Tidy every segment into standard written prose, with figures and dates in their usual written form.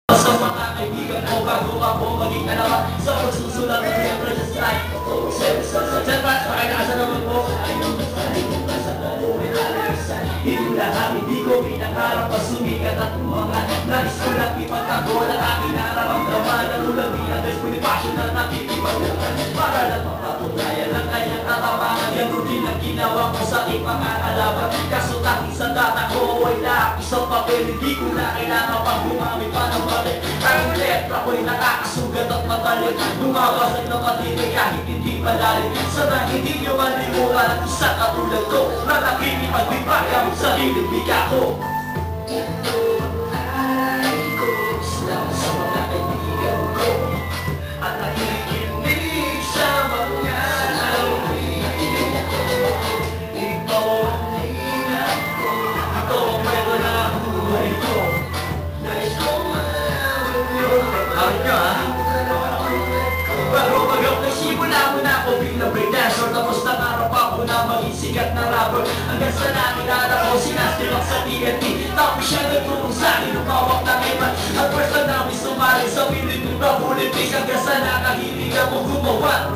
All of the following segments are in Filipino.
Sa mga kaibigan mo bago ako maging alamat sa pagsusulat ng miyembro sa slide. Sa chat, pakinaasa naman po ay nang masanay kung nasa naluwi alersan. Hindi lahat, hindi ko pinakarap pa sumikat at umangat. Nais ko lang ipagtanggol ang aking nararamdaman. Lalo lang bilang desperation na nakikipagdaman. Para lang mapatunayan ang kanyang katapangan. Yan din ang ginawa ko sa aking pangangalaban. Kaso tanging sa data ko ay isang papel. Hindi ko na kailangan pang gumamit pa ng balik. Ang letra ko'y nakakasugat at matalit. Lumabasag na patinig kahit hindi malalim. Sana hindi nyo malimutan ang isa katulad ko na nakikipagbibaga sa hilig bika ko. Ito ay kuslang sa mga kaibigan ko at nakikinig sa mga alipin ko. Ito ang ingat ko, ito ang pwede na buhay ko. Nais ko malaman nyo. Awit nyo ha? Bago magsimula mo na ako bilang breakdancer. Tapos nangarap ako na maging sikat na rapper. Hanggang sa nakilala ko sinastilak sa TNT. Tapos siya nagtulong sa'kin, lumawak na iman. At first na namin sumali sa Pilipina Politics. Hanggang sa nakahilig ako gumawa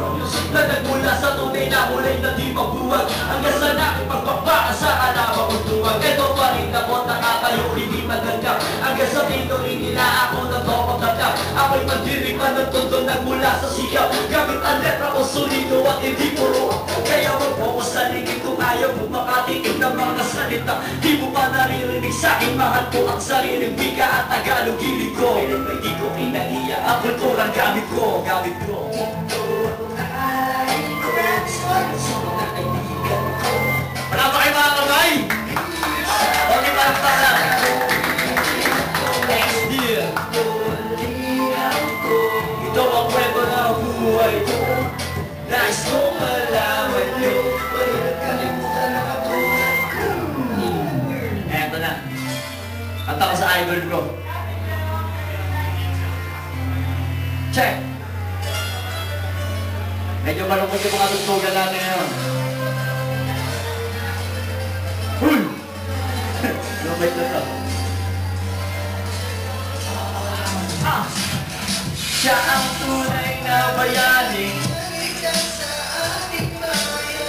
na nagmula sa tunay na mulay na di magbuwag. Hanggang sa nakipagpapaka sa kalaban kong tuwag. Ito pa rin ako nakakayo, hindi magagap. Hanggang sa tinuloy nila ako na topagagap. Ako'y mandiripan ng tondo nagmula sa sigaw. Gamit ang letra ko solido at hindi puro. Kaya mag-focus sa lingid kung ayaw mo makatikim ng mga salita. Di mo pa naririnig sa'kin, mahal ko ang sariling wika at Tagalog hilig ko. Hindi ko pinahiya ang kulturang gamit ko. Gamit ko. Wala pa kayo mga kamay? Okay, parang para. Next year. Ito ang kwento na buhay ko. Nais ko malaman nyo. Eto na. Kanta ko sa idol ko. Check! Medyo malungkot yung mga tugtugan natin ngayon. Huy! Lumait na to. Siya ang tunay na bayani.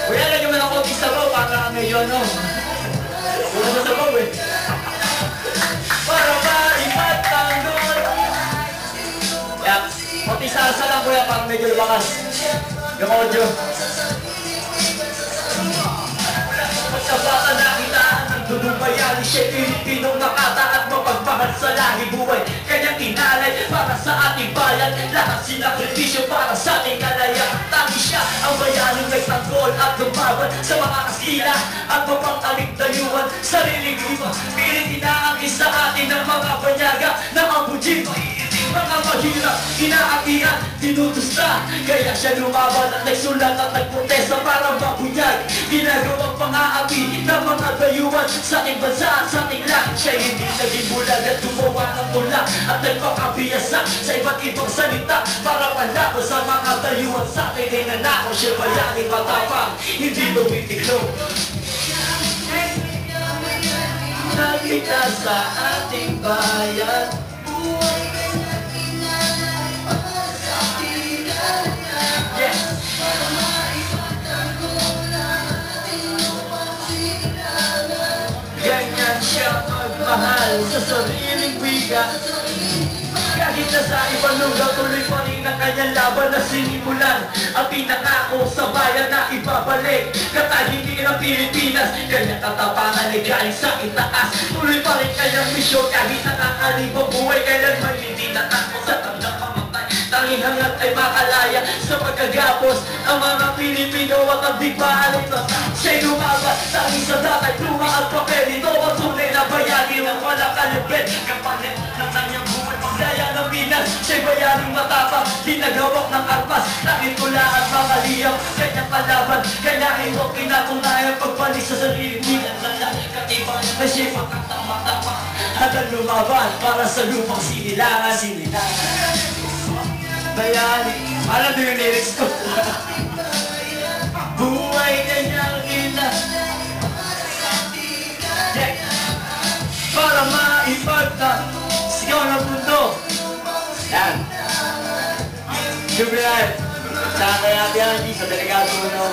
Kuya, lagyan mo ng konti sa baw para ngayon, no? Wala na sa baw, eh. Para maipatanggol. Yan. Konti salsa lang, kuya, para medyo lumakas. Yung audio. Pagkabata nakitaan ng dudong bayani. Siya'y Pilipinong nakata at mapagmahal sa lahi buhay. Kanyang inalay para sa ating bayan. Lahat sinakripisyo para sa ating kalayaan. Tangi siya ang bayaning may tanggol at lumaban sa mga kasila at mapang-aligtayuan. Sariling iba, pilit inaangis sa atin ng mga banyaga ng ambujin. Mga mahirap, inaakihan, tinutusta. Kaya siya lumaban at nagsulat at nagprotesta para mabunyag. Ginagawang pang-aapi ng mga dayuhan sa ating bansa at sa ating langit. Siya hindi naging bulag at gumawa ng mula at nagpakabiyasa sa iba't ibang salita para panlaban sa mga dayuhan sa ating ninanako. Siya bayaning matapang, hindi lumitiklog. Nagligtas sa ating bayan. Ganyan siya magmahal sa sariling wika. Kahit na sa ibang lugar, tuloy pa rin ang kanyang laban na sinimulan. Ang pinakako sa bayan na ibabalik katahimikan ng Pilipinas. Kanyang katapangan ay galing sa itaas. Tuloy pa rin kanyang misyon kahit nakakalibang buhay. Kailanman hindi natakot sa tandang kamatay. Tanging hangat ay makalaya sa pagkagapos ang mga Pilipino at ang digmaan. Siya'y lumabas, tanging sa datay, pluma at papel. Ito ang tunay na bayani ng walang kalipit. Kapalit ng kanyang buhay, paglaya ng Pinas. Siya'y bayaning matapang, ginagawak ng arpas. Nakitula at mga liyam, kanyang kalaban. Kaya ito kinatunayan pagbalik sa sarili. Nilang katibang na siya'y makatama-tama. Hanggang lumaban para sa lupang sinilangan. Bayani, alam mo yung lyrics ko. Buhay kanyang ina. Para maipagta sigaw ng mundo. Jubilant. Sa kay Ate Angie, sa delegado mo.